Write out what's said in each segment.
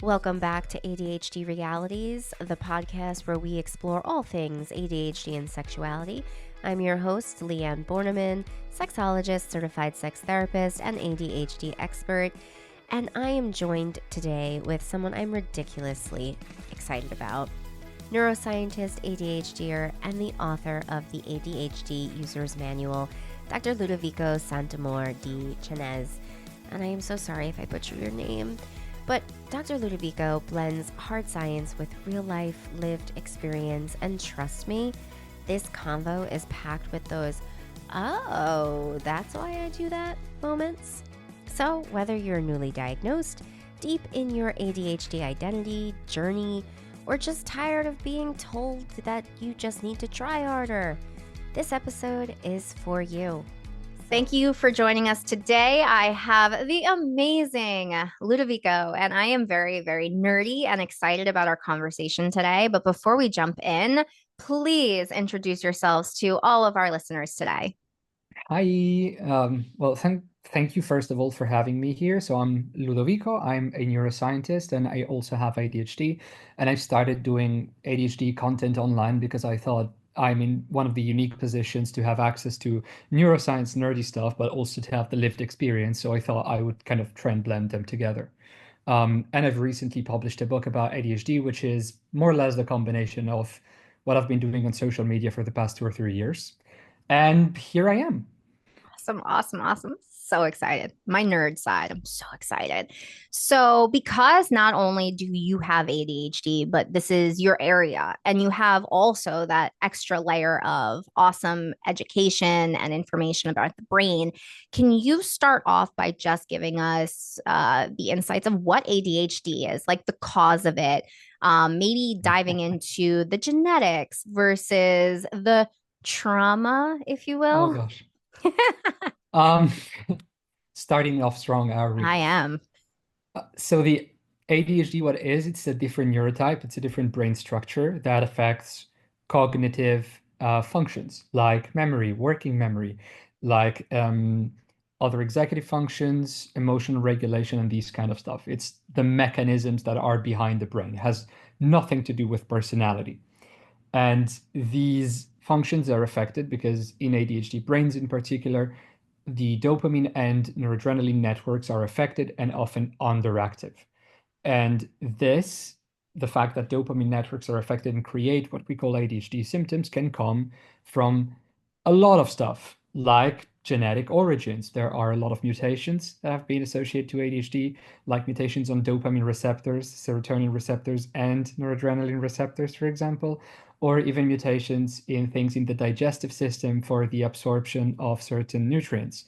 Welcome back to ADHD Realities, the podcast where we explore all things ADHD and sexuality. I'm your host, Leanne Borneman, sexologist, certified sex therapist, and ADHD expert. And I am joined today with someone I'm ridiculously excited about. Neuroscientist, ADHDer, and the author of the ADHD User's Manual, Dr. Ludovico Amour di Chanaz. And I am so sorry if I butcher your name. But Dr. Ludovico blends hard science with real-life lived experience, and trust me, this convo is packed with those, oh, that's why I do that moments. So whether you're newly diagnosed, deep in your ADHD identity, journey, or just tired of being told that you just need to try harder, this episode is for you. Thank you for joining us today. I have the amazing Ludovico, and I am very, very nerdy and excited about our conversation today. But before we jump in, please introduce yourselves to all of our listeners today. Hi. Thank you first of all for having me here. So I'm Ludovico. I'm a neuroscientist and I also have ADHD. And I've started doing ADHD content online because I thought I'm in one of the unique positions to have access to neuroscience nerdy stuff, but also to have the lived experience. So I thought I would kind of try and blend them together. And I've recently published a book about ADHD, which is more or less the combination of what I've been doing on social media for the past 2 or 3 years. And here I am. Awesome. So excited. My nerd side, I'm so excited. So, because not only do you have ADHD, but this is your area, and you have also that extra layer of awesome education and information about the brain, can you start off by just giving us the insights of what ADHD is, like the cause of it? Maybe diving into the genetics versus the trauma, if you Oh will. gosh. Um, Starting off strong, are we? I am. So the ADHD, what it is, it's a different neurotype. It's a different brain structure that affects cognitive functions like memory, working memory, like other executive functions, emotional regulation, and these kind of stuff. It's the mechanisms that are behind the brain. It has nothing to do with personality. And these functions are affected because in ADHD brains in particular, the dopamine and noradrenaline networks are affected and often underactive. And this, the fact that dopamine networks are affected and create what we call ADHD symptoms, can come from a lot of stuff, like genetic origins. There are a lot of mutations that have been associated to ADHD, like mutations on dopamine receptors, serotonin receptors, and noradrenaline receptors, for example, or even mutations in things in the digestive system for the absorption of certain nutrients.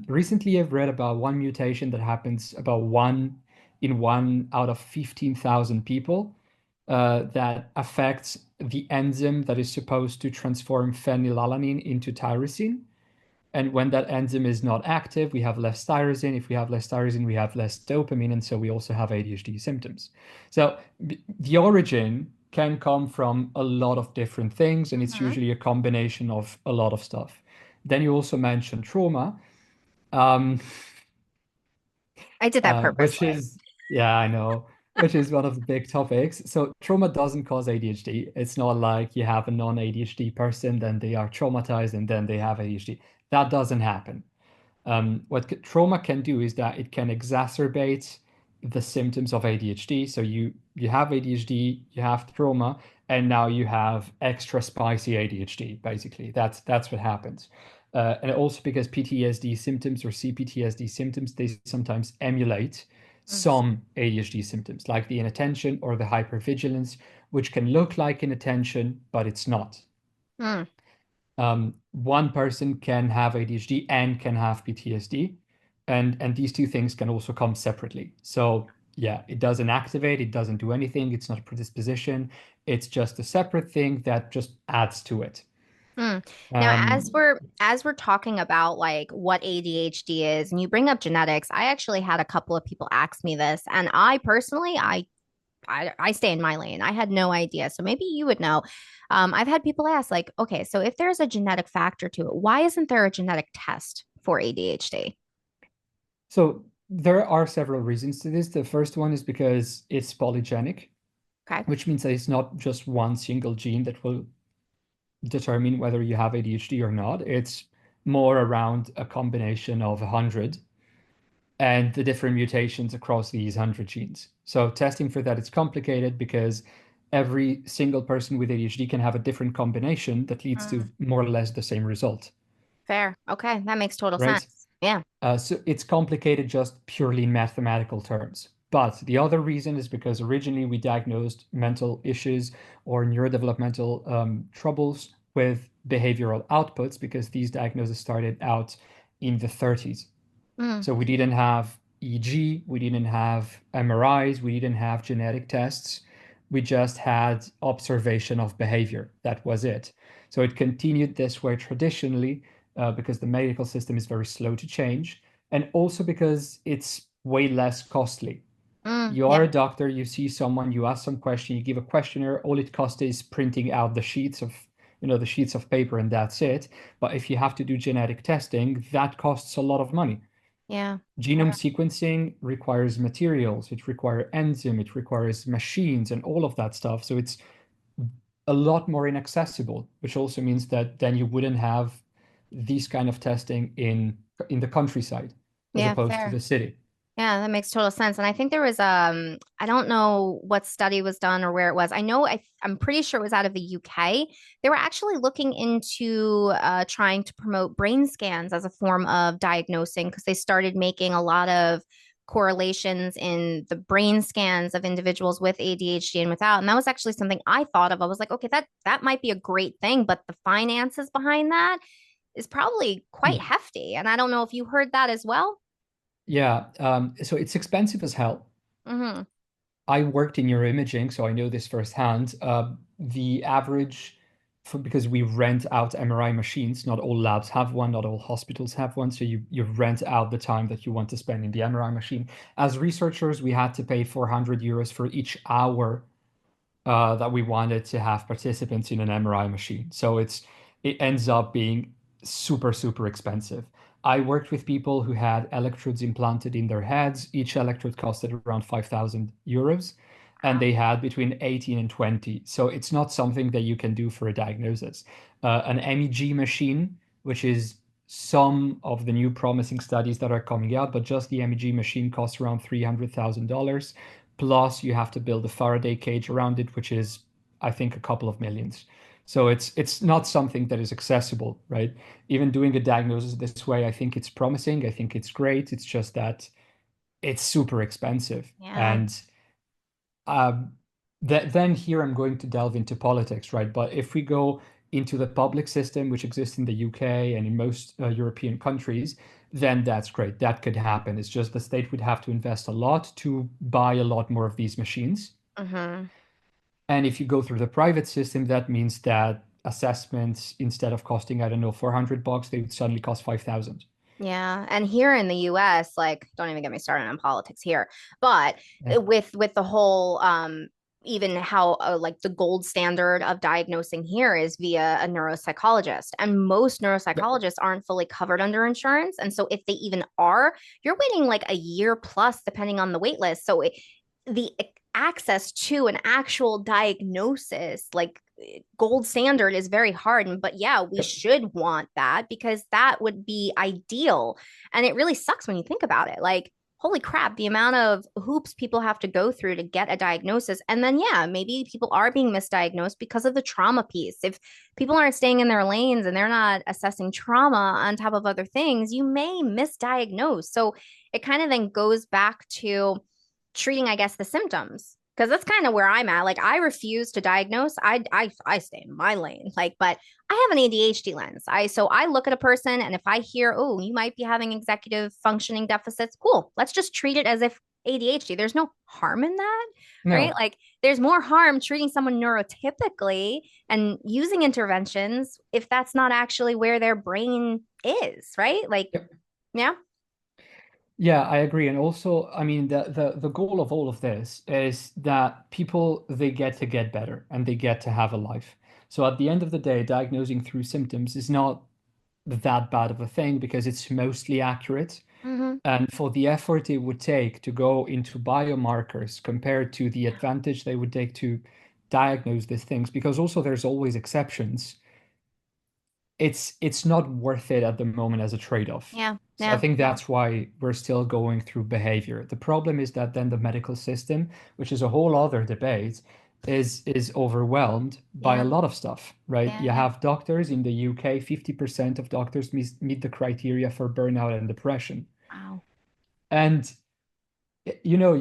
Recently, I've read about one mutation that happens about one out of 15,000 people that affects the enzyme that is supposed to transform phenylalanine into tyrosine. And when that enzyme is not active, we have less tyrosine. If we have less tyrosine, we have less dopamine. And so we also have ADHD symptoms. So the origin can come from a lot of different things, and it's Mhm. usually a combination of a lot of stuff. Then you also mentioned trauma. Um, I did that which purposely. is, yeah, I know, which is one of the big topics. So trauma doesn't cause ADHD. It's not like you have a non-ADHD person, then they are traumatized and then they have ADHD. That doesn't happen. What trauma can do is that it can exacerbate the symptoms of ADHD. So you have ADHD, you have trauma, and now you have extra spicy ADHD. Basically, that's what happens. And also because PTSD symptoms or CPTSD symptoms, they sometimes emulate Mhm. some ADHD symptoms, like the inattention or the hypervigilance, which can look like inattention, but it's not. Mm. One person can have ADHD and can have PTSD, and these two things can also come separately. So yeah, it doesn't activate, it doesn't do anything, it's not a predisposition, it's just a separate thing that just adds to it. Mm. Now, as Um, we're talking about like what ADHD is, and you bring up genetics, I actually had a couple of people ask me this, and I personally, I stay in my lane. I had no idea, so maybe you would know. I've had people ask, like, okay, so if there's a genetic factor to it, why isn't there a genetic test for ADHD? so There are several reasons to this. The first one is because it's polygenic, Okay. which means that it's not just one single gene that will determine whether you have ADHD or not. It's more around a combination of 100 and the different mutations across these 100 genes. So testing for that is complicated because every single person with ADHD can have a different combination that leads to Mm, more or less the same result, fair. Okay. That makes total right? sense. Yeah. So it's complicated just purely in mathematical terms. But the other reason is because originally we diagnosed mental issues or neurodevelopmental troubles with behavioral outputs because these diagnoses started out in the 30s. Mm, So we didn't have EEG, we didn't have MRIs, we didn't have genetic tests. We just had observation of behavior. That was it. So it continued this way traditionally because the medical system is very slow to change, and also because it's way less costly. You yeah. are a doctor, you see someone, you ask some question, you give a questionnaire, all it costs is printing out the sheets of paper, and that's it. But if you have to do genetic testing, that costs a lot of money. Yeah. Genome sequencing requires materials, it requires enzyme, it requires machines and all of that stuff. So it's a lot more inaccessible, which also means that then you wouldn't have these kind of testing in the countryside as Yeah. opposed to Fair. the city. Yeah, that makes total sense. And I think there was I don't know what study was done or where it was. I know I'm pretty sure it was out of the UK. They were actually looking into trying to promote brain scans as a form of diagnosing because they started making a lot of correlations in the brain scans of individuals with ADHD and without. And that was actually something I thought of. I was like, okay, that might be a great thing, but the finances behind that is probably quite Hmm. hefty. And I don't know if you heard that as well. Yeah, so it's expensive as hell. Mm-hmm. I worked in neuroimaging, so I know this firsthand. The average, because we rent out MRI machines, not all labs have one, not all hospitals have one. So you rent out the time that you want to spend in the MRI machine. As researchers, we had to pay 400 euros for each hour that we wanted to have participants in an MRI machine. So it ends up being super, super expensive. I worked with people who had electrodes implanted in their heads. Each electrode costed around 5,000 euros, and they had between 18 and 20. So it's not something that you can do for a diagnosis. An MEG machine, which is some of the new promising studies that are coming out, but just the MEG machine costs around $300,000. Plus, you have to build a Faraday cage around it, which is, I think, a couple of millions. So it's not something that is accessible, right? Even doing a diagnosis this way, I think it's promising. I think it's great. It's just that it's super expensive. Yeah. And um, then here I'm going to delve into politics, right? But if we go into the public system, which exists in the UK and in most European countries, then that's great. That could happen. It's just the state would have to invest a lot to buy a lot more of these machines. Mm-hmm. And if you go through the private system, that means that assessments, instead of costing, I don't know, 400 bucks, they would suddenly cost 5,000. Yeah. And here in the US, like, don't even get me started on politics here, but Yeah. with the whole even how like the gold standard of diagnosing here is via a neuropsychologist. And most Yep. neuropsychologists aren't fully covered under insurance. And so if they even are, you're waiting like a year plus depending on the wait list. So the access to an actual diagnosis, like gold standard, is very hard. But yeah, we Yep. should want that because that would be ideal. And it really sucks when you think about it. Like, holy crap, the amount of hoops people have to go through to get a diagnosis. And then, yeah, maybe people are being misdiagnosed because of the trauma piece. If people aren't staying in their lanes and they're not assessing trauma on top of other things, you may misdiagnose. So it kind of then goes back to treating, I guess, the symptoms. Because that's kind of where I'm at. Like, I refuse to diagnose. I stay in my lane. Like, but I have an ADHD lens. I look at a person, and if I hear, oh, you might be having executive functioning deficits, cool. Let's just treat it as if ADHD. There's no harm in that, right? No. Like, there's more harm treating someone neurotypically and using interventions if that's not actually where their brain is, right? Like, Yep. yeah. Yeah, I agree. And also, I mean, the goal of all of this is that people they get to get better and they get to have a life. So at the end of the day, diagnosing through symptoms is not that bad of a thing because it's mostly accurate. Mm-hmm. And for the effort it would take to go into biomarkers compared to the advantage they would take to diagnose these things, because also there's always exceptions, it's not worth it at the moment as a trade-off. Yeah. So I Yeah. think that's why we're still going through behavior. The problem is that then the medical system, which is a whole other debate, is overwhelmed by a Yeah. lot of stuff, right? Yeah. You Yeah. have doctors in the UK, 50% of doctors meet the criteria for burnout and depression. Wow. And you're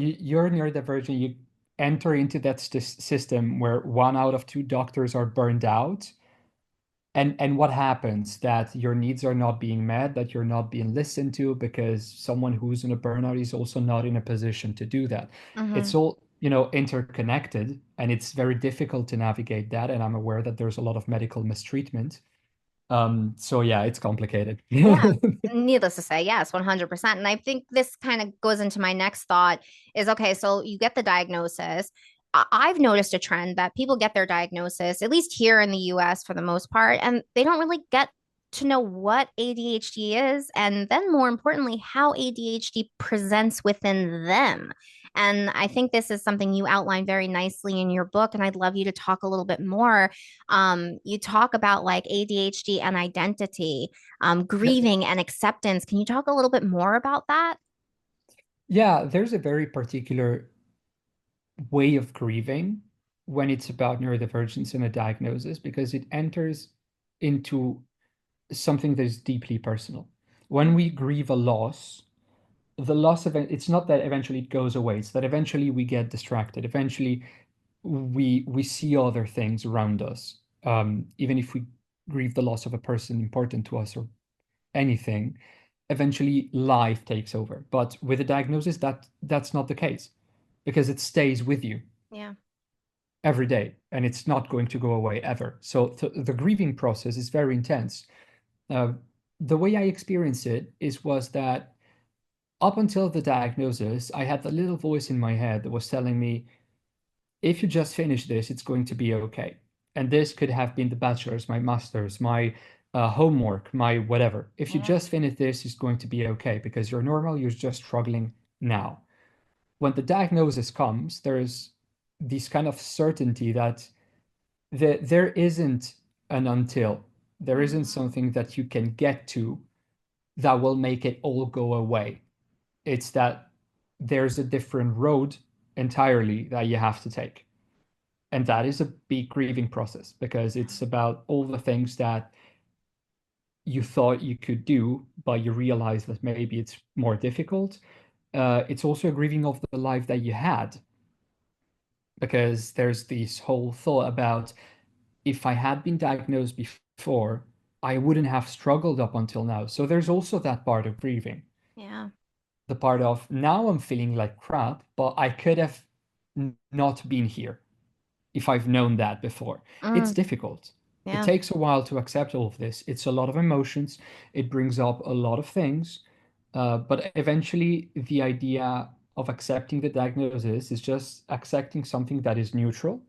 neurodivergent, you enter into that system where 1 out of 2 doctors are burned out. And what happens? That your needs are not being met, that you're not being listened to because someone who's in a burnout is also not in a position to do that. Mm-hmm. It's all, interconnected, and it's very difficult to navigate that. And I'm aware that there's a lot of medical mistreatment. So yeah, it's complicated. Yeah, needless to say, yes, 100%. And I think this kind of goes into my next thought is okay, so you get the diagnosis. I've noticed a trend that people get their diagnosis, at least here in the US for the most part, and they don't really get to know what ADHD is, and then more importantly, how ADHD presents within them. And I think this is something you outline very nicely in your book, and I'd love you to talk a little bit more. You talk about like ADHD and identity, grieving and acceptance. Can you talk a little bit more about that? Yeah, there's a very particular way of grieving when it's about neurodivergence and a diagnosis, because it enters into something that is deeply personal. When Mm, we grieve a loss, the loss of it's not that eventually it goes away, it's that eventually we get distracted. Eventually we see other things around us. Even if we grieve the loss of a person important to us or anything, eventually life takes over. But with a diagnosis, that's not the case, because it stays with you yeah. every day and it's not going to go away ever. So the grieving process is very intense. Uh, the way I experienced it was that up until the diagnosis, I had the little voice in my head that was telling me, if you just finish this, it's going to be okay. And this could have been the bachelor's, my master's, my homework, my whatever. If you Yeah. just finish this, it's going to be okay because you're normal, you're just struggling now. When the diagnosis comes, there's this kind of certainty that there isn't an until, there isn't Mhm. something that you can get to that will make it all go away. It's that there's a different road entirely that you have to take. And that is a big grieving process because it's about all the things that you thought you could do, but you realize that maybe it's more difficult. It's also a grieving of the life that you had, because there's this whole thought about, if I had been diagnosed before, I wouldn't have struggled up until now. So there's also that part of grieving, Yeah. the part of now I'm feeling like crap, but I could have not been here if I've known that before. It's Mm, difficult. It yeah. takes a while to accept all of this. It's a lot of emotions. It brings up a lot of things. But eventually, the idea of accepting the diagnosis is just accepting something that is neutral.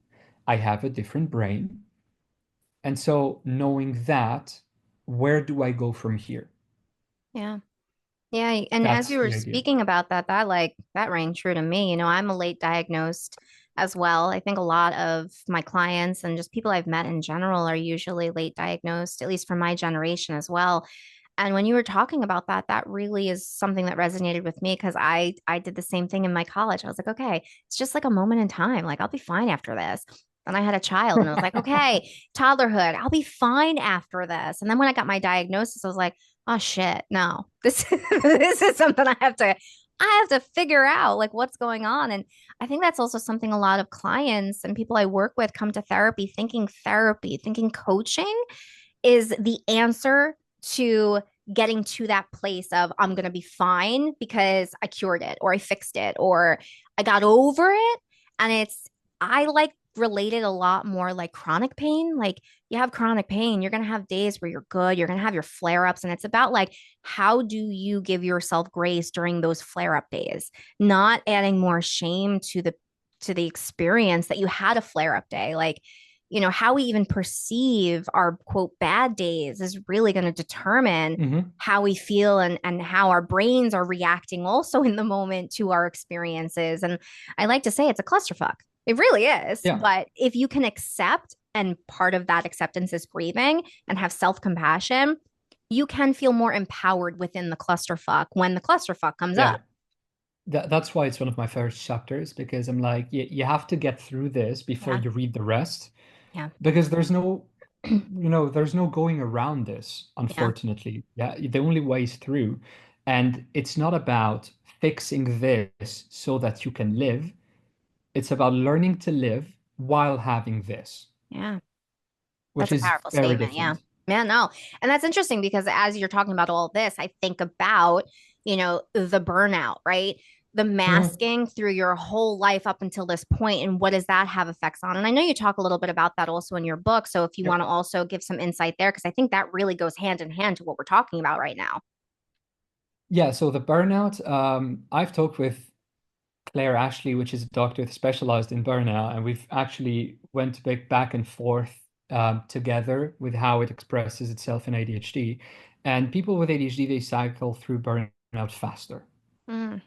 I have a different brain. And so, knowing that, where do I go from here? Yeah. Yeah. And as That's you were the idea. speaking about that, that rang true to me. I'm a late diagnosed as well. I think a lot of my clients and just people I've met in general are usually late diagnosed, at least for my generation as well. And when you were talking about that, that really is something that resonated with me because I did the same thing in my college. I was like, okay, it's just like a moment in time. Like I'll be fine after this. And I had a child and I was like, okay, toddlerhood, I'll be fine after this. And then when I got my diagnosis, I was like, oh shit, no. This this is something I have to figure out like what's going on. And I think that's also something a lot of clients and people I work with come to therapy, thinking coaching is the answer to getting to that place of I'm going to be fine because I cured it or I fixed it or I got over it. And I like related a lot more like chronic pain. Like you have chronic pain, you're going to have days where you're good, you're going to have your flare ups. And it's about like, how do you give yourself grace during those flare up days, not adding more shame to the experience that you had a flare up day. Like how we even perceive our quote bad days is really going to determine Hmm. how we feel and how our brains are reacting also in the moment to our experiences. And I like to say it's a clusterfuck. It really is. Yeah. But if you can accept, and part of that acceptance is breathing and have self compassion, you can feel more empowered within the clusterfuck when the clusterfuck comes Yeah. up. That's why it's one of my favorite chapters because I'm like, you have to get through this before Yeah. you read the rest Yeah. because there's no going around this, Yeah. unfortunately. Yeah, the only way is through. And it's not about fixing this so that you can live. It's about learning to live while having this, Yeah. which That's a is powerful very statement. Yeah. different. Yeah, no. And that's interesting because as you're talking about all this, I think about, the burnout, right? The Mhm. masking through your whole life up until this point, and what does that have effects on? And I know you talk a little bit about that also in your book. So if you Yep. want to also give some insight there, because I think that really goes hand in hand to what we're talking about right now. Yeah, so the burnout, I've talked with Claire Ashley, which is a doctor specialized in burnout, and we've actually went big back and forth together with how it expresses itself in ADHD. And people with ADHD, they cycle through burnout faster. Mm,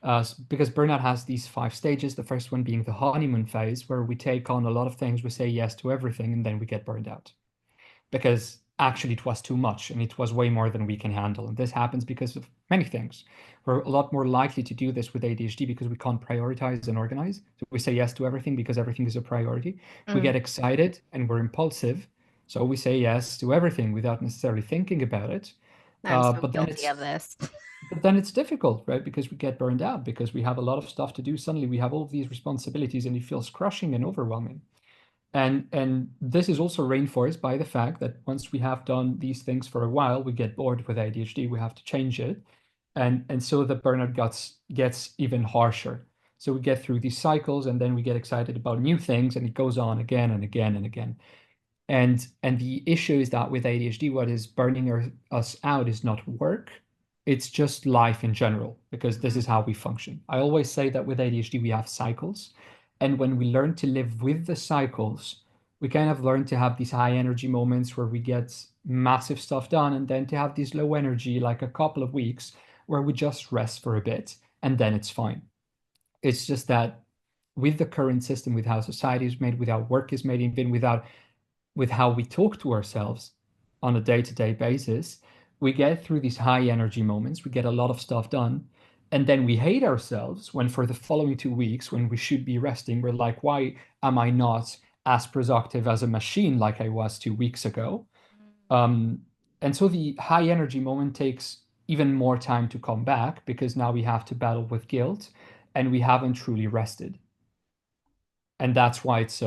Because burnout has these 5 stages. The first one being the honeymoon phase, where we take on a lot of things, we say yes to everything, and then we get burned out because actually it was too much and it was way more than we can handle. And this happens because of many things. We're a lot more likely to do this with ADHD because we can't prioritize and organize. So we say yes to everything because everything is a priority. We mm. get excited and we're impulsive. So we say yes to everything without necessarily thinking about it. I'm Uh, so but then guilty it's of this. but then it's difficult, right? Because we get burned out because we have a lot of stuff to do. Suddenly we have all of these responsibilities and it feels crushing and overwhelming. And this is also reinforced by the fact that once we have done these things for a while, we get bored with ADHD, we have to change it. And so the burnout gets even harsher. So we get through these cycles and then we get excited about new things and it goes on again and again and again. And the issue is that with ADHD, what is burning us out is not work, it's just life in general, because this is how we function. I always say that with ADHD, we have cycles. And when we learn to live with the cycles, we kind of learn to have these high energy moments where we get massive stuff done, and then to have these low energy, like a couple of weeks, where we just rest for a bit, and then it's fine. It's just that with the current system, with how society is made, with how work is made, even with how we talk to ourselves on a day-to-day basis, we get through these high energy moments, we get a lot of stuff done, and then we hate ourselves when for the following 2 weeks, when we should be resting, we're like, why am I not as productive as a machine like I was 2 weeks ago? Um, and so the high energy moment takes even more time to come back because now we have to battle with guilt and we haven't truly rested. And that's why it's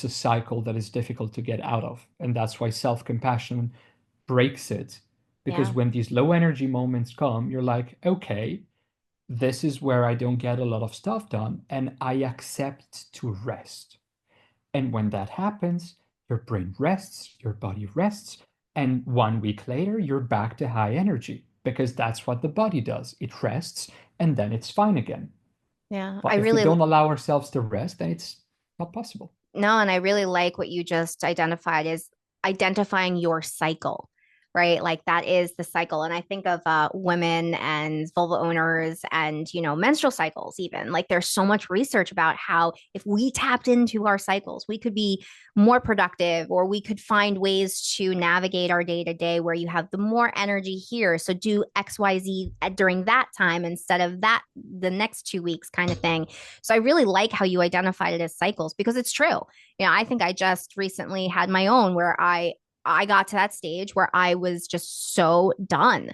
a cycle that is difficult to get out of, and that's why self-compassion breaks it, because Yeah. when these low energy moments come, you're like, okay, this is where I don't get a lot of stuff done and I accept to rest. And when that happens, your brain rests, your body rests, and 1 week later you're back to high energy because that's what the body does. It rests and then it's fine again. Yeah. I But if we really don't allow ourselves to rest, then it's not possible. No, and I really like what you just identified is identifying your cycle, right? Like that is the cycle. And I think of women and vulva owners and, menstrual cycles, even. Like there's so much research about how if we tapped into our cycles, we could be more productive or we could find ways to navigate our day to day where you have the more energy here. So do XYZ during that time instead of that the next 2 weeks kind of thing. So I really like how you identified it as cycles because it's true. I think I just recently had my own where I got to that stage where I was just so done.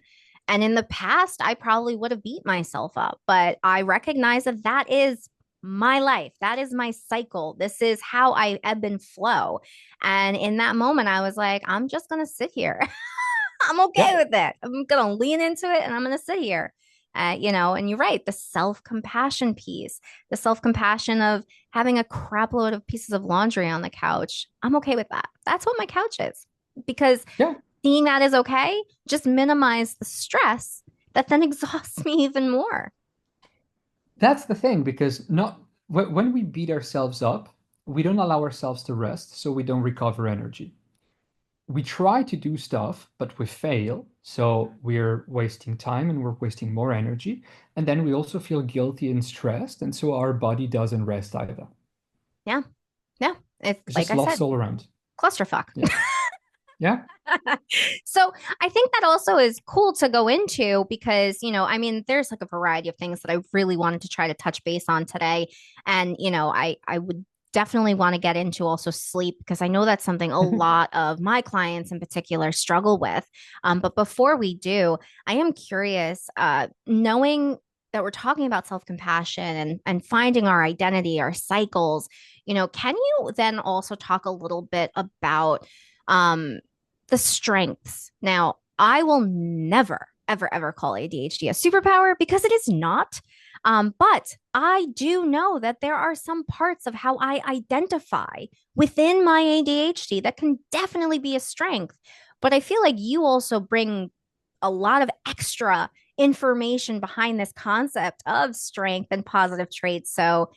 And in the past, I probably would have beat myself up, but I recognize that that is my life. That is my cycle. This is how I ebb and flow. And in that moment, I was like, I'm just going to sit here. I'm okay Yeah, with it. I'm going to lean into it and I'm going to sit here. And you're right, the self compassion piece, the self compassion of having a crap load of pieces of laundry on the couch. I'm okay with that. That's what my couch is because yeah. seeing that is okay, just minimize the stress that then exhausts me even more. That's the thing, because not when we beat ourselves up, we don't allow ourselves to rest, so we don't recover energy. We try to do stuff, but we fail. So we're wasting time and we're wasting more energy. And then we also feel guilty and stressed. And so our body doesn't rest either. Yeah. Yeah. It's It's like just I lost said, all around. clusterfuck. Yeah. Yeah. So I think that also is cool to go into because, I mean, there's like a variety of things that I really wanted to try to touch base on today. And, I would definitely want to get into also sleep because I know that's something a lot of my clients in particular struggle with. But before we do, I am curious, knowing that we're talking about self-compassion and finding our identity, our cycles, can you then also talk a little bit about um the strengths? Now, I will never, ever, ever call ADHD a superpower because it is not. But I do know that there are some parts of how I identify within my ADHD that can definitely be a strength. But I feel like you also bring a lot of extra information behind this concept of strength and positive traits. So,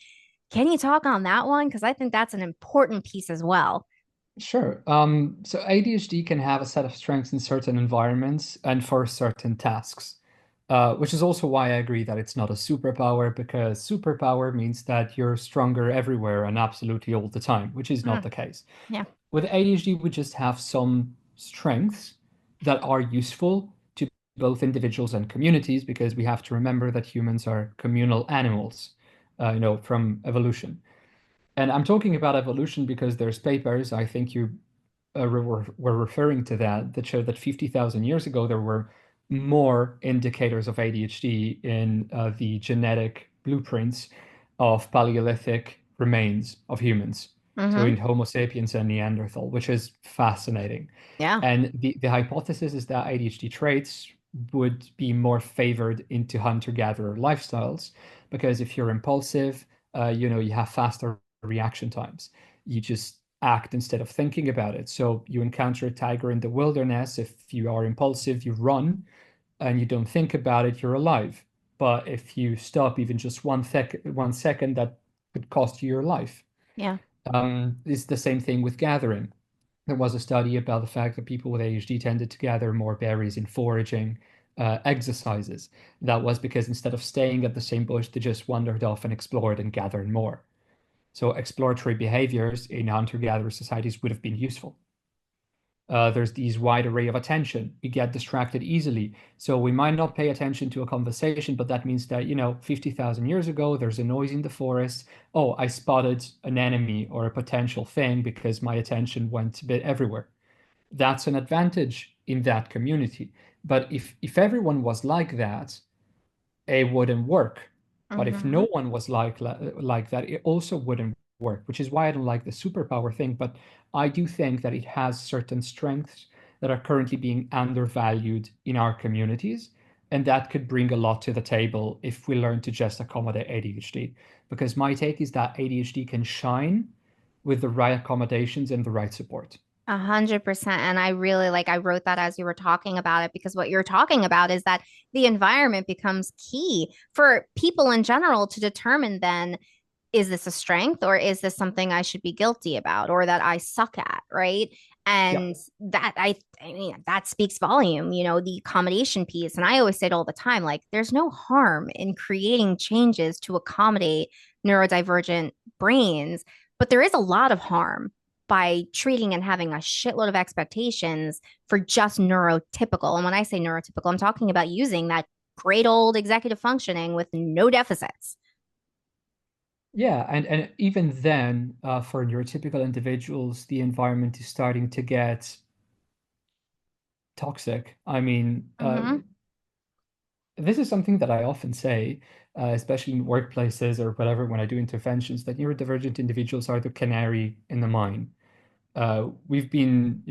can you talk on that one? Because I think that's an important piece as well. Sure. So ADHD can have a set of strengths in certain environments and for certain tasks, which is also why I agree that it's not a superpower, because superpower means that you're stronger everywhere and absolutely all the time, which is not Mm, the case. yeah. With ADHD, we just have some strengths that are useful to both individuals and communities, because we have to remember that humans are communal animals, from evolution. And I'm talking about evolution because there's papers, I think you were referring to that show that 50,000 years ago there were more indicators of ADHD in the genetic blueprints of Paleolithic remains of humans. So Mm-hmm. in Homo sapiens and Neanderthal, which is fascinating. Yeah. And the hypothesis is that ADHD traits would be more favored into hunter-gatherer lifestyles because if you're impulsive, you have faster reaction times. You just act instead of thinking about it. So you encounter a tiger in the wilderness. If you are impulsive, you run and you don't think about it, you're alive. But if you stop even just 1 second, that could cost you your life. Yeah. It's the same thing with gathering. There was a study about the fact that people with ADHD tended to gather more berries in foraging exercises. That was because instead of staying at the same bush, they just wandered off and explored and gathered more. So exploratory behaviors in hunter-gatherer societies would have been useful. There's these wide array of attention. We get distracted easily. So we might not pay attention to a conversation, but that means that, 50,000 years ago, there's a noise in the forest. Oh, I spotted an enemy or a potential thing because my attention went a bit everywhere. That's an advantage in that community. But if everyone was like that, it wouldn't work. But if no Mm-hmm. one was like that, it also wouldn't work, which is why I don't like the superpower thing. But I do think that it has certain strengths that are currently being undervalued in our communities. And that could bring a lot to the table if we learn to just accommodate ADHD. Because my take is that ADHD can shine with the right accommodations and the right support. 100%. And I really I wrote that as you were talking about it because what you're talking about is that the environment becomes key for people in general to determine then, is this a strength or is this something I should be guilty about or that I suck at, right? Yeah. And that I mean that speaks volume, the accommodation piece. And I always say it all the time, like there's no harm in creating changes to accommodate neurodivergent brains, but there is a lot of harm by treating and having a shitload of expectations for just neurotypical. And when I say neurotypical, I'm talking about using that great old executive functioning with no deficits. Yeah, and even then, for neurotypical individuals, the environment is starting to get toxic. I mean, Mm-hmm. this is something that I often say, especially in workplaces or whatever, when I do interventions, that neurodivergent individuals are the canary in the mine. We've been,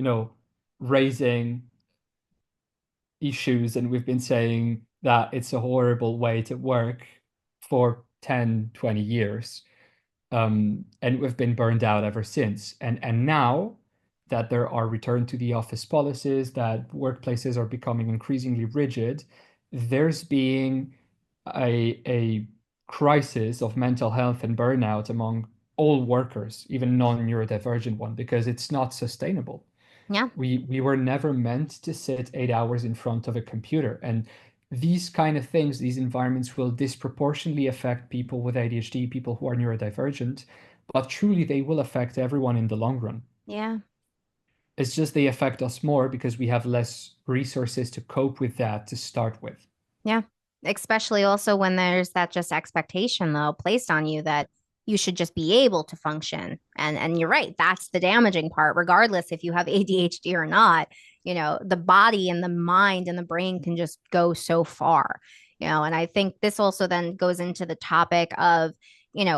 raising issues and we've been saying that it's a horrible way to work for 10, 20 years. And we've been burned out ever since. And now that there are return to the office policies, that workplaces are becoming increasingly rigid, there's being a crisis of mental health and burnout among all workers, even non-neurodivergent one, because it's not sustainable. Yeah. We were never meant to sit 8 hours in front of a computer. And these kind of things, these environments will disproportionately affect people with ADHD, people who are neurodivergent, but truly they will affect everyone in the long run. Yeah. It's just they affect us more because we have less resources to cope with that to start with. Yeah. Especially also when there's that just expectation though placed on you that you should just be able to function. And you're right, that's the damaging part, regardless if you have ADHD or not. The body and the mind and the brain can just go so far. And I think this also then goes into the topic of,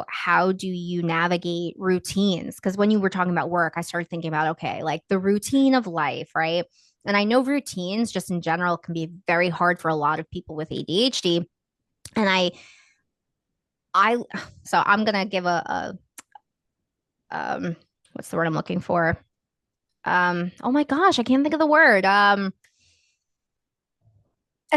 how do you navigate routines? Because when you were talking about work, I started thinking about, okay, like the routine of life, right? And I know routines just in general can be very hard for a lot of people with ADHD. And I, so I'm going to give what's the word I'm looking for? Oh my gosh, I can't think of the word. A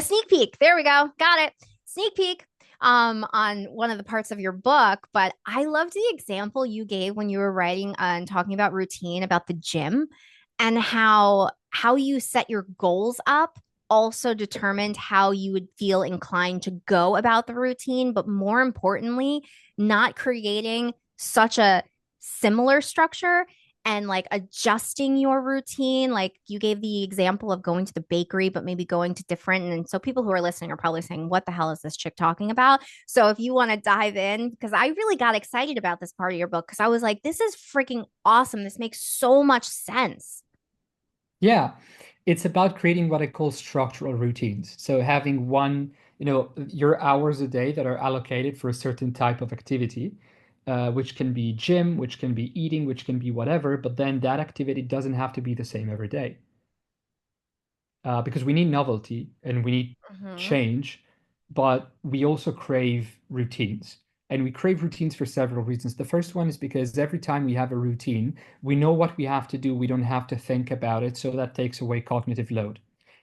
sneak peek. There we go. Got it. Sneak peek on one of the parts of your book. But I loved the example you gave when you were writing and talking about routine about the gym and how you set your goals up also determined how you would feel inclined to go about the routine, but more importantly, not creating such a similar structure and like adjusting your routine. Like you gave the example of going to the bakery, but maybe going to different. And so people who are listening are probably saying, what the hell is this chick talking about? So if you want to dive in, because I really got excited about this part of your book, because I was like, this is freaking awesome. This makes so much sense. Yeah, it's about creating what I call structural routines. So having one, your hours a day that are allocated for a certain type of activity, which can be gym, which can be eating, which can be whatever, but then that activity doesn't have to be the same every day. Because we need novelty and we need Mm-hmm. change, but we also crave routines. And we crave routines for several reasons. The first one is because every time we have a routine, we know what we have to do. We don't have to think about it. So that takes away cognitive load.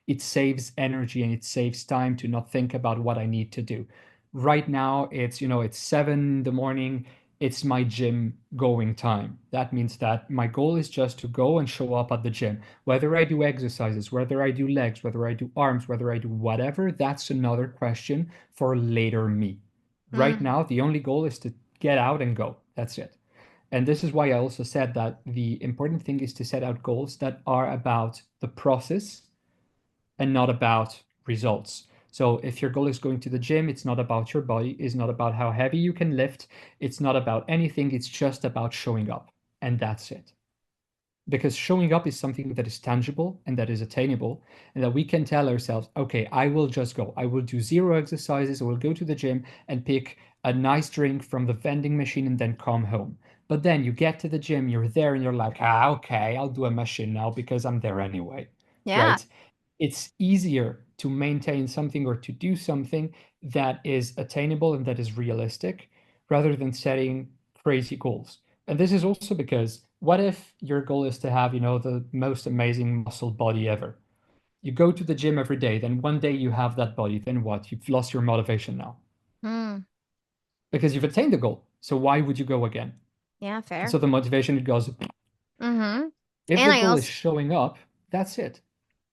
It saves energy and it saves time to not think about what I need to do. Right now, it's 7 in the morning. It's my gym going time. That means that my goal is just to go and show up at the gym. Whether I do exercises, whether I do legs, whether I do arms, whether I do whatever, that's another question for later me. Right Mm, now, the only goal is to get out and go. That's it. And this is why I also said that the important thing is to set out goals that are about the process and not about results. So if your goal is going to the gym, it's not about your body, it's not about how heavy you can lift, it's not about anything, it's just about showing up. And that's it, because showing up is something that is tangible and that is attainable, and that we can tell ourselves, okay, I will just go. I will do zero exercises. I will go to the gym and pick a nice drink from the vending machine and then come home. But then you get to the gym, you're there, and you're like, okay, I'll do a machine now because I'm there anyway, yeah. right? It's easier to maintain something or to do something that is attainable and that is realistic rather than setting crazy goals. And this is also because what if your goal is to have, the most amazing muscle body ever? You go to the gym every day, then one day you have that body, then what? You've lost your motivation now Mm, because you've attained the goal. So why would you go again? yeah, And fair. so the motivation it goes, Mm-hmm. if And the I goal is also showing up, that's it.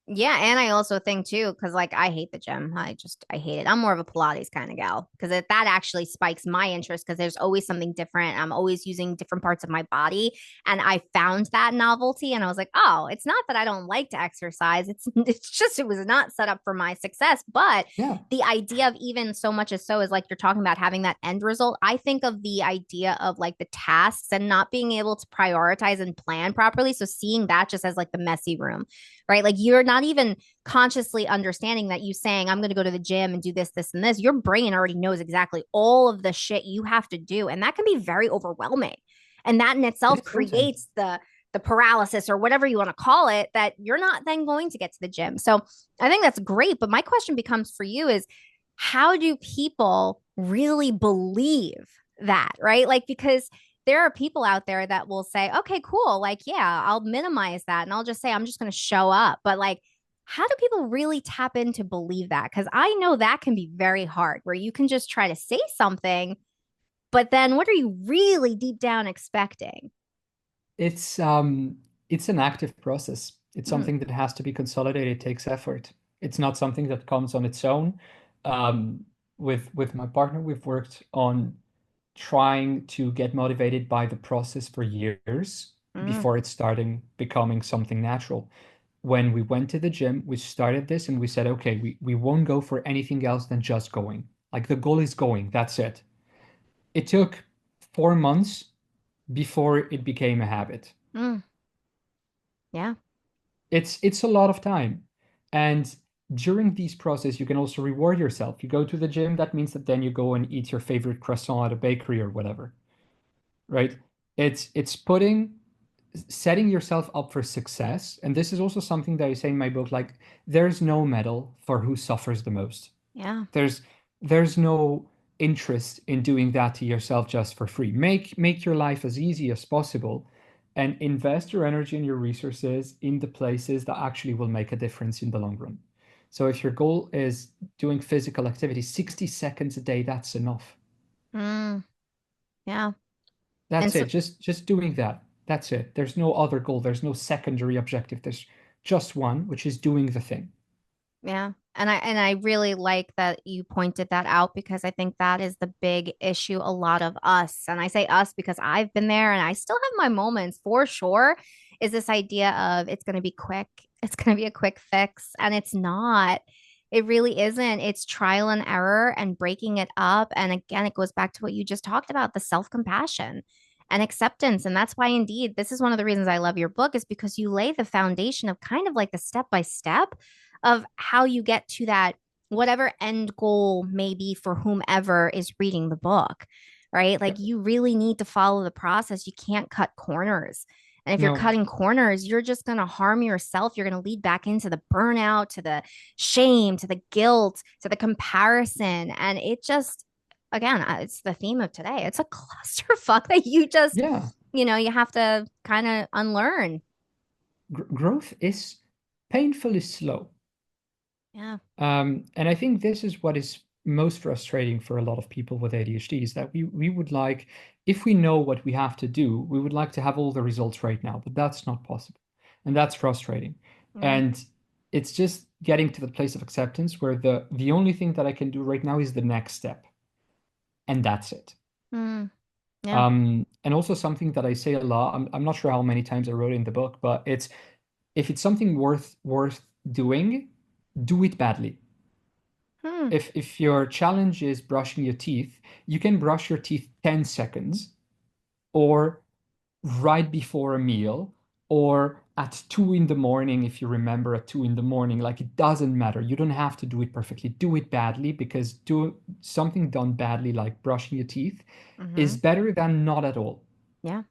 Yeah, and I also think too, because like I hate the gym. I hate it. I'm more of a Pilates kind of gal because that actually spikes my interest because there's always something different. I'm always using different parts of my body, and I found that novelty, and I was like, oh, it's not that I don't like to exercise. It's just it was not set up for my success. But Yeah, the idea of even so much as so is like you're talking about having that end result. I think of the idea of like the tasks and not being able to prioritize and plan properly. So seeing that just as like the messy room, right? Like you're not even consciously understanding that you saying, I'm going to go to the gym and do this, this, and this. Your brain already knows exactly all of the shit you have to do. And that can be very overwhelming. And that in it itself is sometimes. creates the paralysis or whatever you want to call it that you're not then going to get to the gym. So I think that's great. But my question becomes for you is how do people really believe that, right? Like, because there are people out there that will say, okay, cool. Like, yeah, I'll minimize that. And I'll just say, I'm just going to show up. But like, how do people really tap in to believe that? Because I know that can be very hard where you can just try to say something, But then what are you really deep down expecting? It's um it's an active process. It's Mm, something that has to be consolidated. It takes effort. It's not something that comes on its own. Um, with my partner, we've worked on trying to get motivated by the process for years mm, before it's starting becoming something natural. When we went to the gym, we started this and we said, okay, we won't go for anything else than just going. Like the goal is going, that's it. It took 4 months before it became a habit. mm. Yeah. It's a lot of time. And during these process, you can also reward yourself. You go to the gym, that means that then you go and eat your favorite croissant at a bakery or whatever, right? It's putting setting yourself up for success. And this is also something that I say in my book, like there's no medal for who suffers the most. Yeah. There's there's no interest in doing that to yourself just for free. Make your life as easy as possible and invest your energy and your resources in the places that actually will make a difference in the long run. So if your goal is doing physical activity 60 seconds a day, that's enough. Mm, yeah. And That's so it. Just doing that. That's it. There's no other goal. There's no secondary objective. There's just one, which is doing the thing. yeah. And I really like that you pointed that out because I think that is the big issue a lot of us. And I say us because I've been there and I still have my moments for sure. Is this idea of it's going to be quick. It's going to be a quick fix and it's not. It really isn't. It's trial and error and breaking it up. And again, it goes back to what you just talked about, the self-compassion and acceptance. And that's why indeed, this is one of the reasons I love your book is because you lay the foundation of kind of like the step by step of how you get to that whatever end goal may be for whomever is reading the book, right? Yeah. Like you really need to follow the process. You can't cut corners. And if you're No. cutting corners, you're just going to harm yourself. You're going to lead back into the burnout, to the shame, to the guilt, to the comparison. And it just, again, it's the theme of today. It's a clusterfuck that you just, Yeah. you have to kind of unlearn. Growth is painfully slow. Yeah. And I think this is what is most frustrating for a lot of people with ADHD is that we would like, if we know what we have to do, we would like to have all the results right now, but that's not possible. And that's frustrating. Yeah. And it's just getting to the place of acceptance where the only thing that I can do right now is the next step. And that's it. Mm, yeah. And also something that I say a lot, I'm not sure how many times I wrote in the book, but it's if it's something worth doing, do it badly. Hmm. If your challenge is brushing your teeth, you can brush your teeth 10 seconds or right before a meal or at 2 in the morning if you remember at 2 in the morning. Like it doesn't matter. You don't have to do it perfectly. Do it badly because do something done badly like brushing your teeth Mm-hmm. is better than not at all. Yeah.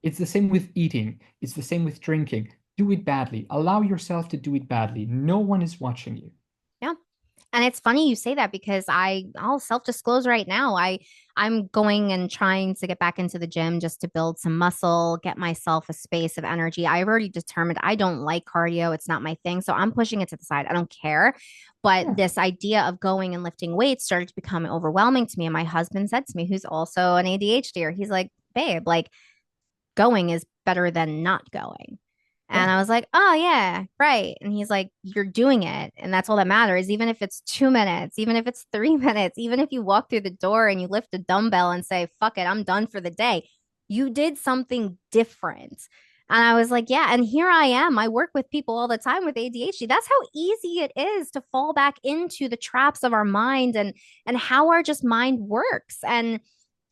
It's the same with eating. It's the same with drinking. Do it badly. Allow yourself to do it badly. No one is watching you. Yeah. And it's funny you say that because I'll self-disclose right now. I'm going and trying to get back into the gym just to build some muscle, get myself a space of energy. I've already determined I don't like cardio. It's not my thing. So I'm pushing it to the side. I don't care. But Yeah. this idea of going and lifting weights started to become overwhelming to me. And my husband said to me, who's also an ADHDer, he's like, babe, like going is better than not going. And Yeah. I was like, oh, yeah, right. And he's like, you're doing it. And that's all that matters. Even if it's 2 minutes, even if it's 3 minutes, even if you walk through the door and you lift a dumbbell and say, fuck it, I'm done for the day, you did something different. And I was like, yeah. And here I am. I work with people all the time with ADHD. That's how easy it is to fall back into the traps of our mind and how our just mind works. And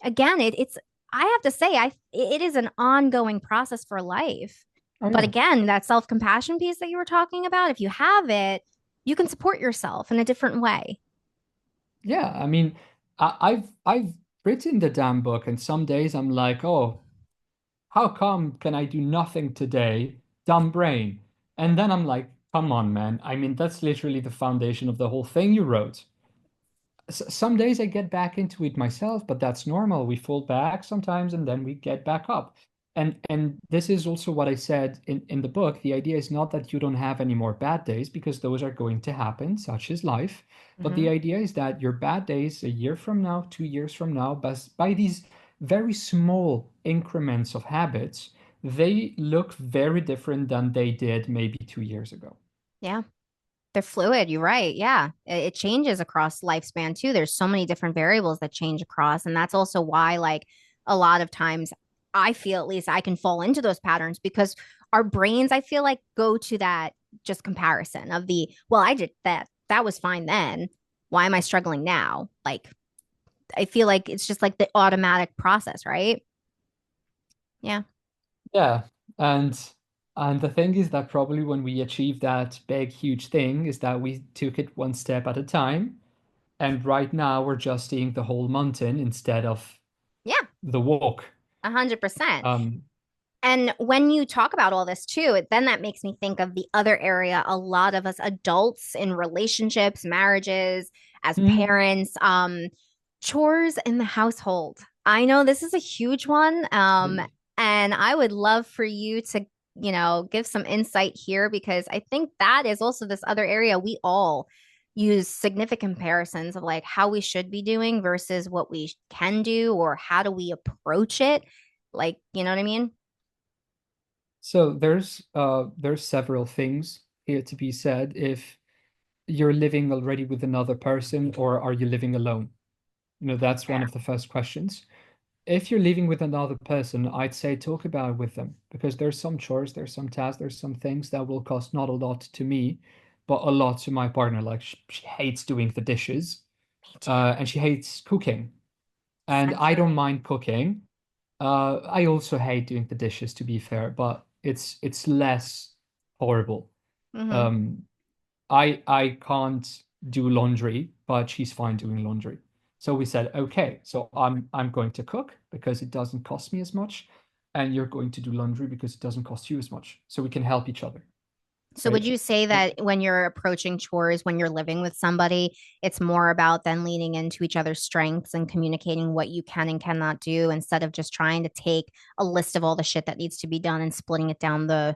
again, it's I have to say, it is an ongoing process for life. Oh But yeah. again, that self-compassion piece that you were talking about, if you have it, you can support yourself in a different way. Yeah. I mean, I've written the damn book, and some days I'm like, oh, how come can I do nothing today? Dumb brain. And then I'm like, come on, man. I mean, that's literally the foundation of the whole thing you wrote. Some days I get back into it myself, but that's normal. We fall back sometimes and then we get back up. And this is also what I said in the book. The idea is not that you don't have any more bad days because those are going to happen, such is life. But Mm-hmm. the idea is that your bad days a year from now, 2 years from now, by these very small increments of habits, they look very different than they did maybe 2 years ago. Yeah. They're fluid. You're right. Yeah. It changes across lifespan too. There's so many different variables that change across. And that's also why, like, a lot of times I feel at least I can fall into those patterns because our brains, I feel like, go to that just comparison of the, well, I did that. That was fine then. Why am I struggling now? Like, I feel like it's just like the automatic process, right? Yeah. Yeah. And and the thing is that probably when we achieve that big, huge thing is that we took it one step at a time. And right now we're just seeing the whole mountain instead of Yeah. the walk. 100%. Um, And when you talk about all this too, then that makes me think of the other area a lot of us adults in relationships, marriages, as hmm, parents, chores in the household. I know this is a huge one. And I would love for you to, give some insight here because I think that is also this other area we all use significant comparisons of like how we should be doing versus what we can do or how do we approach it. Like, you know what I mean? so there's several things here to be said. If you're living already with another person or are you living alone? That's one Fair. of the first questions. If you're living with another person, I'd say talk about it with them because there's some chores, there's some tasks, there's some things that will cost not a lot to me, but a lot to my partner. Like she hates doing the dishes, Me too. and she hates cooking, and I don't Sensory. mind cooking. I also hate doing the dishes, to be fair, but it's less horrible. Hmm. Um, I can't do laundry, but she's fine doing laundry. So we said, okay, so I'm going to cook because it doesn't cost me as much, and you're going to do laundry because it doesn't cost you as much. So we can help each other, So would right? you say that when you're approaching chores, when you're living with somebody, it's more about then leaning into each other's strengths and communicating what you can and cannot do instead of just trying to take a list of all the shit that needs to be done and splitting it down the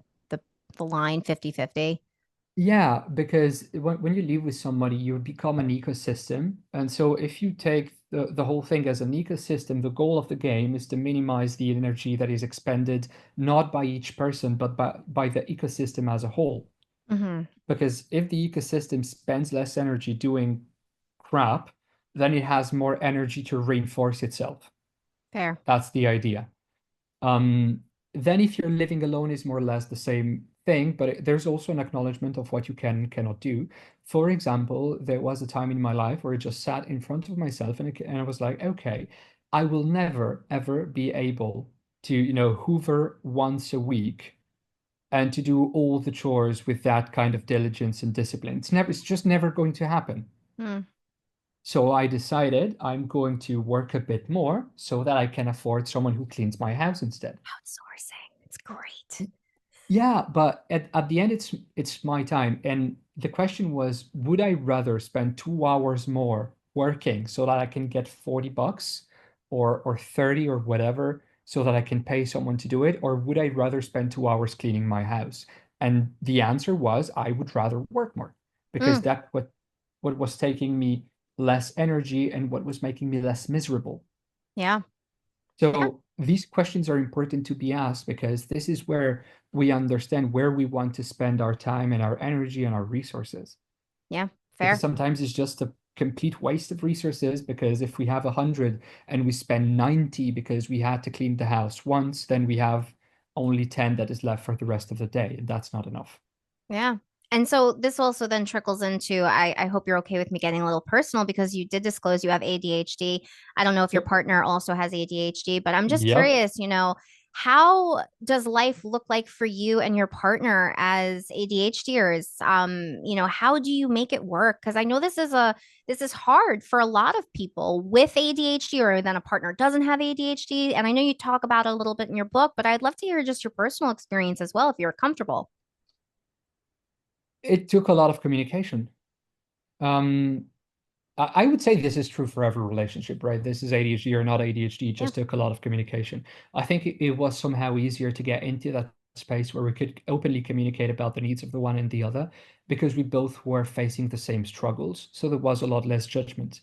line 50-50? Yeah, because when you live with somebody, you become an ecosystem. And so if you take the whole thing as an ecosystem, the goal of the game is to minimize the energy that is expended not by each person, but by the ecosystem as a whole. Mm-hmm. Because if the ecosystem spends less energy doing crap, then it has more energy to reinforce itself. Fair. That's the idea. Um, then if you're living alone is more or less the same thing, but there's also an acknowledgement of what you can and cannot do. For example, there was a time in my life where I just sat in front of myself and I was like, okay, I will never ever be able to, hoover once a week and to do all the chores with that kind of diligence and discipline. It's just never going to happen. Mm. So I decided I'm going to work a bit more so that I can afford someone who cleans my house instead. Outsourcing. It's great. Yeah, but at the end it's my time. And the question was, would I rather spend 2 hours more working so that I can get $40 or 30 or whatever so that I can pay someone to do it? Or would I rather spend 2 hours cleaning my house? And the answer was I would rather work more because Mm. that what was taking me less energy and what was making me less miserable. Yeah. Yeah. So these questions are important to be asked because this is where we understand where we want to spend our time and our energy and our resources. Yeah. Because Fair. sometimes it's just a complete waste of resources because if we have 100 and we spend 90 because we had to clean the house once, then we have only 10 that is left for the rest of the day, and that's not enough. Yeah. And so this also then trickles into I hope you're okay with me getting a little personal because you did disclose you have ADHD. I don't know if your Yep. partner also has ADHD, but I'm just Yep. curious, how does life look like for you and your partner as ADHDers? How do you make it work? Because I know this is hard for a lot of people with ADHD or then a partner doesn't have ADHD. And I know you talk about it a little bit in your book, but I'd love to hear just your personal experience as well if you're comfortable. It took a lot of communication. Um, I would say this is true for every relationship, right? This is ADHD or not ADHD, it Yeah. just took a lot of communication. I think it was somehow easier to get into that space where we could openly communicate about the needs of the one and the other because we both were facing the same struggles. So there was a lot less judgment.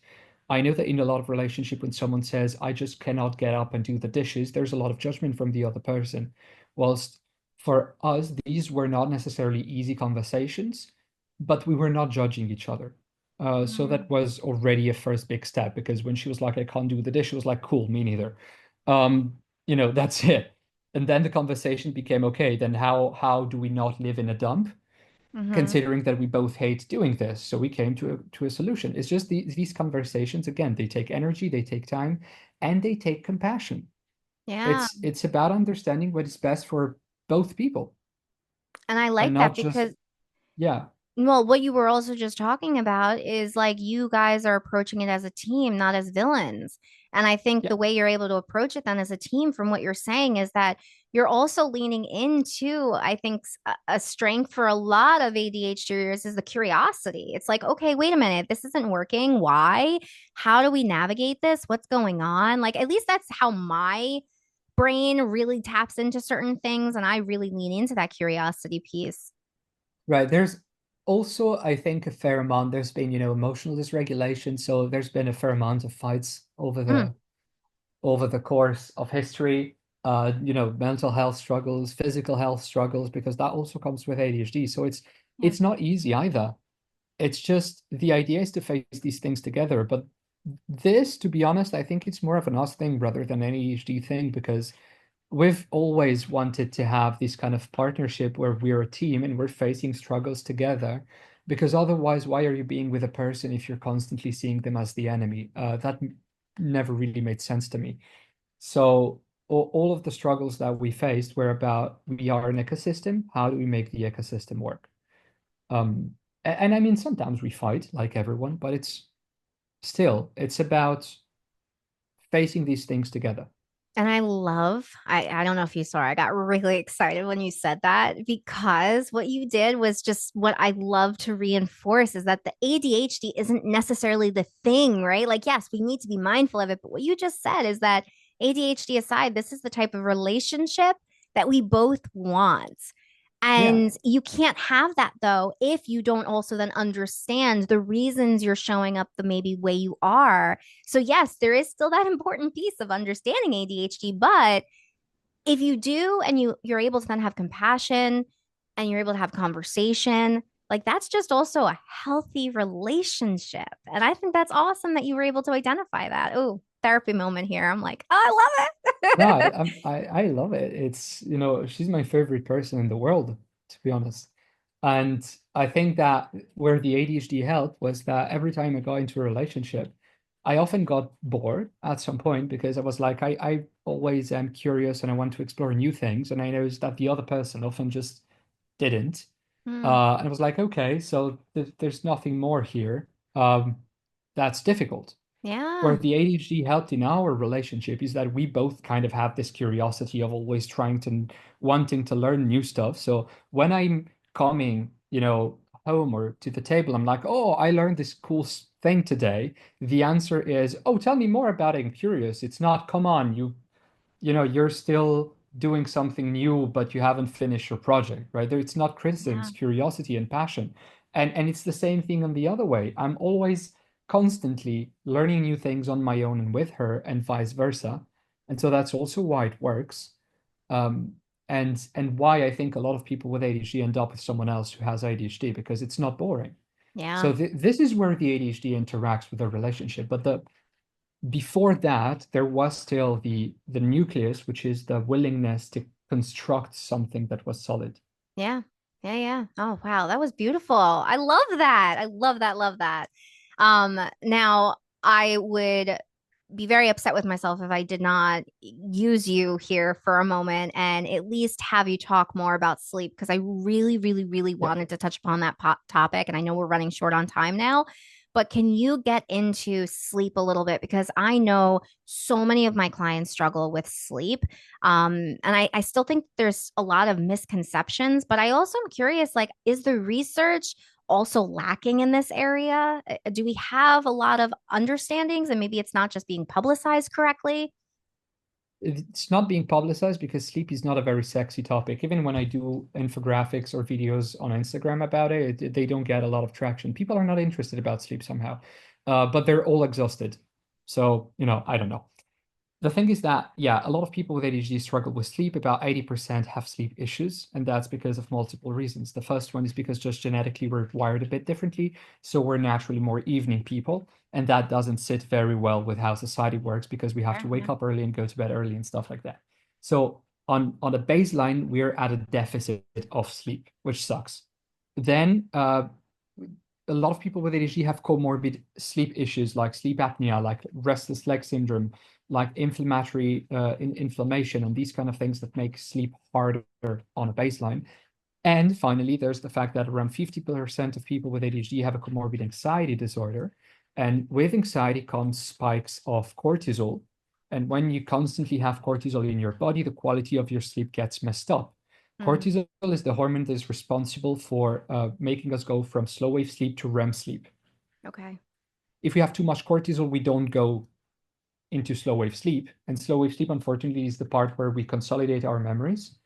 I know that in a lot of relationship, when someone says, I just cannot get up and do the dishes, there's a lot of judgment from the other person. Whilst for us, these were not necessarily easy conversations, but we were not judging each other. So Mm. that was already a first big step, because when she was like, I can't do the dish, it was like, cool, me neither. That's it. And then the conversation became, okay, then how do we not live in a dump, Mm-hmm. considering that we both hate doing this? So we came to a solution. It's just these conversations, again, they take energy, they take time, and they take compassion. Yeah. It's about understanding what is best for both people, And I and like that not just, because, yeah, well, what you were also just talking about is like you guys are approaching it as a team, not as villains. And I think yeah, the way you're able to approach it then as a team, from what you're saying, is that you're also leaning into, I think, a strength for a lot of ADHDers is the curiosity. It's like, okay, wait a minute, this isn't working. Why? How do we navigate this? What's going on? Like, at least that's how my brain really taps into certain things. And I really lean into that curiosity piece. right. There's also, I think, a fair amount. There's been, emotional dysregulation, so there's been a fair amount of fights Mm, over the course of history. Mental health struggles, physical health struggles, because that also comes with ADHD. So yeah. it's not easy either. It's just the idea is to face these things together. But this, to be honest, I think it's more of an us thing rather than an ADHD thing, because we've always wanted to have this kind of partnership where we're a team and we're facing struggles together. Because otherwise, why are you being with a person if you're constantly seeing them as the enemy? That never really made sense to me. So all of the struggles that we faced were about, we are an ecosystem. How do we make the ecosystem work? And I mean, sometimes we fight like everyone, but it's about facing these things together. And I don't know if you saw, I got really excited when you said that because what you did was just what I love to reinforce is that the ADHD isn't necessarily the thing, right? Like, yes, we need to be mindful of it. But what you just said is that ADHD aside, this is the type of relationship that we both want. Yeah. And you can't have that though if you don't also then understand the reasons you're showing up the maybe way you are. So yes, there is still that important piece of understanding ADHD, but if you do and you're able to then have compassion and you're able to have conversation, like that's just also a healthy relationship. And I think that's awesome that you were able to identify that. Oh, therapy moment here. I'm like, oh, I No, love it. I love it. It's, she's my favorite person in the world, to be honest. And I think that where the ADHD helped was that every time I got into a relationship, I often got bored at some point, because I was like, I always am curious and I want to explore new things. And I noticed that the other person often just didn't. Hmm. And I was like, okay, so there's nothing more here. That's difficult. Where Yeah. the ADHD helped in our relationship is that we both kind of have this curiosity of always trying to, wanting to learn new stuff. So when I'm coming, home or to the table, I'm like, oh, I learned this cool thing today. The answer is, oh, tell me more about it. I'm curious. It's not, come on, you're still doing something new, but you haven't finished your project, right? There, it's not criticism, Yeah. it's curiosity and passion. And it's the same thing on the other way. I'm always constantly learning new things on my own and with her, and vice versa. And so that's also why it works. Um, and why I think a lot of people with ADHD end up with someone else who has ADHD, because it's not boring. Yeah. So this is where the ADHD interacts with the relationship. But the before that, there was still the nucleus, which is the willingness to construct something that was solid. Yeah. Yeah, yeah. Oh, wow. That was beautiful. I love that. I love that. Love that. Now I would be very upset with myself if I did not use you here for a moment and at least have you talk more about sleep because I really, really, really Yeah. wanted to touch upon that topic. And I know we're running short on time now, but can you get into sleep a little bit? Because I know so many of my clients struggle with sleep. And I still think there's a lot of misconceptions, but I also am curious, like, is the research also lacking in this area? Do we have a lot of understandings and maybe it's not just being publicized correctly? It's not being publicized because sleep is not a very sexy topic. Even when I do infographics or videos on Instagram about it, they don't get a lot of traction. People are not interested about sleep somehow. but they're all exhausted. So, I don't know. The thing is that, yeah, a lot of people with ADHD struggle with sleep. About 80% have sleep issues, and that's because of multiple reasons. The first one is because just genetically we're wired a bit differently, so we're naturally more evening people, and that doesn't sit very well with how society works because we have Yeah, to yeah. wake up early and go to bed early and stuff like that. So on a baseline, we're at a deficit of sleep, which sucks. Then a lot of people with ADHD have comorbid sleep issues like sleep apnea, like restless leg syndrome, like inflammation, and these kind of things that make sleep harder on a baseline. And finally, there's the fact that around 50% of people with ADHD have a comorbid anxiety disorder. And with anxiety comes spikes of cortisol. And when you constantly have cortisol in your body, the quality of your sleep gets messed up. Mm, Cortisol is the hormone that is responsible for making us go from slow wave sleep to REM sleep. okay. If we have too much cortisol, we don't go into slow wave sleep. And slow wave sleep, unfortunately, is the part where we consolidate our memories,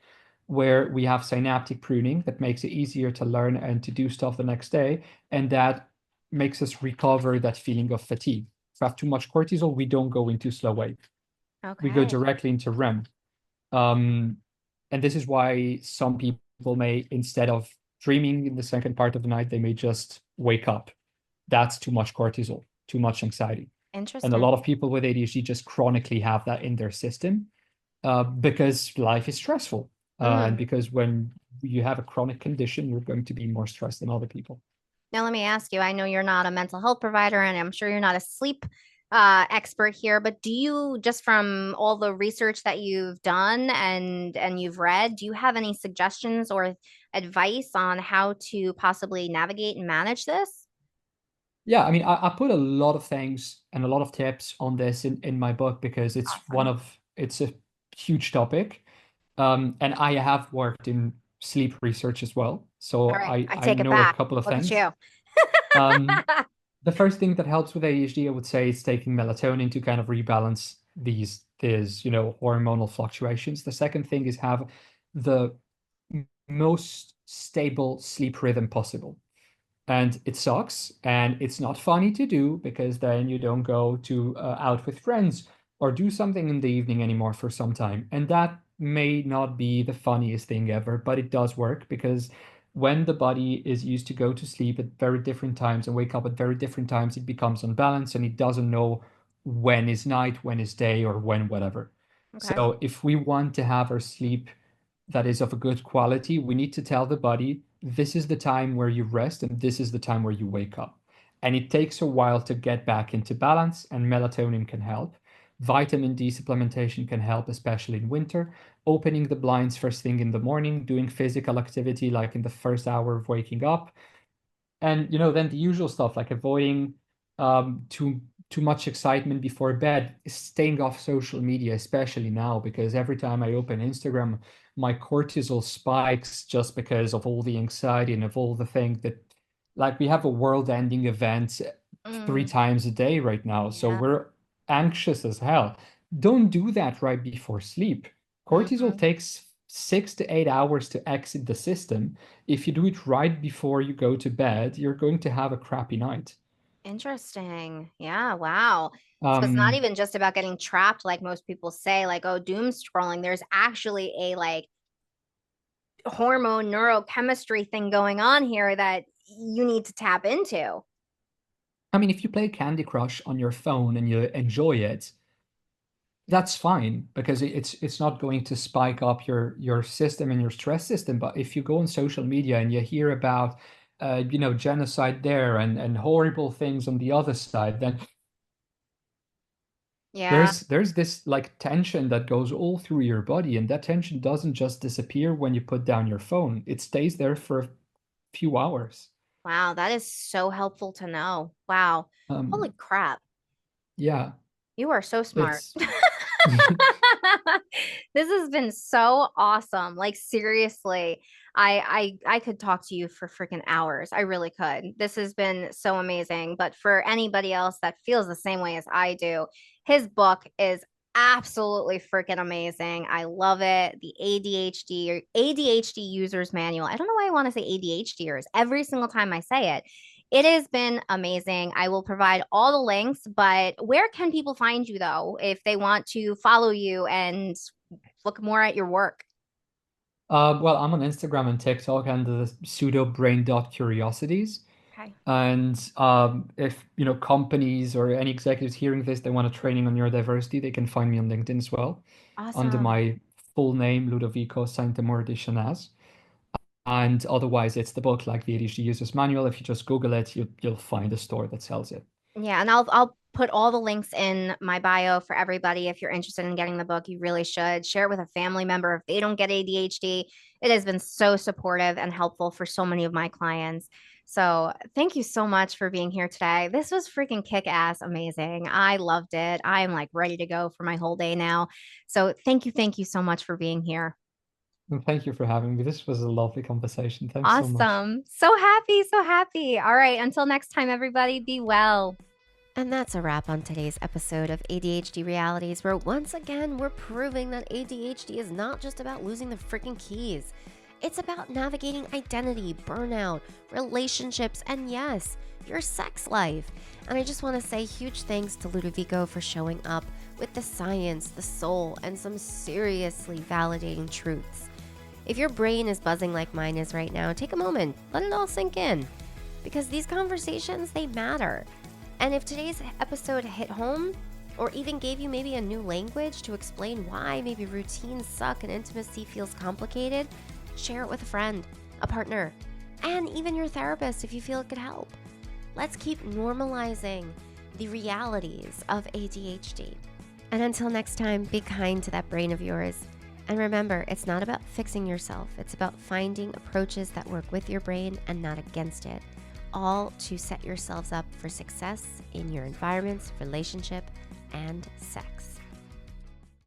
where we have synaptic pruning that makes it easier to learn and to do stuff the next day. And that makes us recover that feeling of fatigue. If we have too much cortisol, we don't go into slow wave. We go Okay. directly into REM. Um, and this is why some people may, instead of dreaming in the second part of the night, they may just wake up. That's too much cortisol, too much anxiety. And a Interesting. lot of people with ADHD just chronically have that in their system because life is stressful. And Mm. because when you have a chronic condition, you're going to be more stressed than other people. Now, let me ask you, I know you're not a mental health provider, and I'm sure you're not a sleep expert here, but do you, just from all the research that you've done and you've read, do you have any suggestions or advice on how to possibly navigate and manage this? Yeah, I mean, I put a lot of things and a lot of tips on this in my book because Awesome. it's a huge topic. And I have worked in sleep research as well. All So right, I I take it know a back. couple of Look at things. you. Um, the first thing that helps with ADHD, I would say, is taking melatonin to kind of rebalance these hormonal fluctuations. The second thing is have the most stable sleep rhythm possible. And it sucks, and it's not funny to do because then you don't go to out with friends or do something in the evening anymore for some time. And that may not be the funniest thing ever, but it does work because when the body is used to go to sleep at very different times and wake up at very different times, it becomes unbalanced and it doesn't know when is night, when is day, or when whatever. Okay. So if we want to have our sleep that is of a good quality, we need to tell the body this is the time where you rest and this is the time where you wake up. And it takes a while to get back into balance, and melatonin can help. Vitamin D supplementation can help, especially in winter. Opening the blinds first thing in the morning, doing physical activity like in the first hour of waking up, and then the usual stuff like avoiding too much excitement before bed, staying off social media, especially now, because every time I open Instagram, my cortisol spikes just because of all the anxiety and of all the things that, like, we have a world-ending event three Mm, times a day right now, so yeah. we're anxious as hell. Don't do that right before sleep. Cortisol Hmm. takes 6 to 8 hours to exit the system. If you do it right before you go to bed, you're going to have a crappy night. Interesting. Yeah. Wow. So it's not Um, even just about getting trapped, like most people say, like, oh, doom scrolling. There's actually a like hormone neurochemistry thing going on here that you need to tap into. I mean, if you play Candy Crush on your phone and you enjoy it, that's fine because it's not going to spike up your system and your stress system. But if you go on social media and you hear about genocide there and horrible things on the other side, then Yeah. there's this like tension that goes all through your body, and that tension doesn't just disappear when you put down your phone. It stays there for a few hours. Wow. That is so helpful to know. Wow. Holy Um, crap. yeah, You are so smart. it's This has been so awesome. Like seriously, I could talk to you for freaking hours. I really could. This has been so amazing. But for anybody else that feels the same way as I do, his book is absolutely freaking amazing. I love it. The ADHD or ADHD user's manual. I don't know why I want to say ADHDers every single time I say it. It has been amazing. I will provide all the links, but where can people find you though if they want to follow you and look more at your work? Well, I'm on Instagram and TikTok under the pseudo brain.curiosities. Okay. And if companies or any executives hearing this, they want a training on neurodiversity, they can find me on LinkedIn as well, under Awesome. my full name, Ludovico Saint Amour de Chanaz. And otherwise, it's the book, like the ADHD User's Manual. If you just Google it, you'll find a store that sells it. Yeah, and I'll put all the links in my bio for everybody. If you're interested in getting the book, you really should share it with a family member if they don't get ADHD. It has been so supportive and helpful for so many of my clients. So thank you so much for being here today. This was freaking kick-ass amazing. I loved it. I'm like ready to go for my whole day now. So thank you so much for being here. And thank you for having me. This was a lovely conversation. Thanks so much. Awesome. So happy, so happy. All right, until next time, everybody, be well. And that's a wrap on today's episode of ADHD Realities, where once again we're proving that ADHD is not just about losing the freaking keys. It's about navigating identity, burnout, relationships, and yes, your sex life. And I just want to say huge thanks to Ludovico for showing up with the science, the soul, and some seriously validating truths. If your brain is buzzing like mine is right now, take a moment, let it all sink in. Because these conversations, they matter. And if today's episode hit home, or even gave you maybe a new language to explain why maybe routines suck and intimacy feels complicated, share it with a friend, a partner, and even your therapist if you feel it could help. Let's keep normalizing the realities of ADHD. And until next time, be kind to that brain of yours. And remember, it's not about fixing yourself. It's about finding approaches that work with your brain and not against it, all to set yourselves up for success in your environments, relationship, and sex.